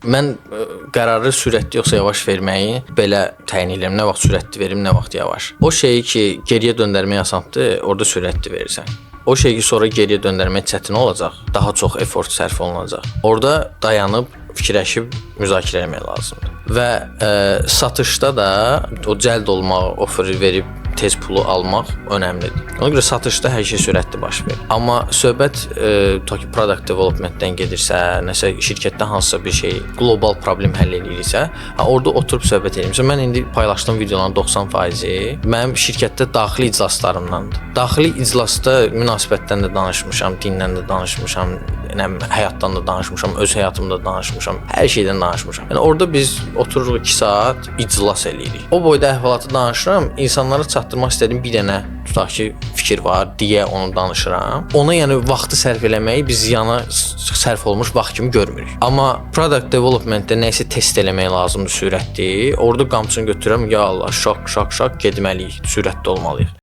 Mən qərarı sürətli yoxsa yavaş verməyi belə təyin edirəm. Nə vaxt sürətli verim, nə vaxt yavaş. O şeyi ki, geriyə döndərmək asandır, orada sürətli verirsən. O şeyi ki, sonra geriyə döndərmək çətin olacaq, daha çox effort sərf olunacaq. Orada dayanıb, fikirləşib müzakirə etmək lazımdır. Və satışda da o cəld olmaq, offer verib tez pulu almaq önəmlidir. Ona görə satışda hər şey sürətli baş verir. Amma söhbət product development-dən gedirsə, nəsə şirkətdə hansısa bir şey, qlobal problem həll edirsə, orada oturub söhbət edirəm. Məsələn, mən indi paylaşdığım videoların 90%-i mənim şirkətdə daxili iclaslarımdandır. Daxili iclasda münasibətdən də danışmışam, dindən də danışmışam, həyatdan da danışmışam, öz həyatımda danışmışam, hər şeydən danışmışam. Yəni orada biz otururuq 2 saat iclas eləyirik. O boyda əhvalatı danışıram, insanlara çatdırmaq istədiyim bir dənə tutaq ki, fikir var deyə onu danışıram. Ona yəni vaxtı sərf eləməyi biz yana sərf olmuş vaxt kimi görmürük. Amma product development-də nəyisə test eləmək lazımdır sürətli. Orada qamçını götürürəm, ya Allah, şok, getməliyik, sürətli olmalıyıq.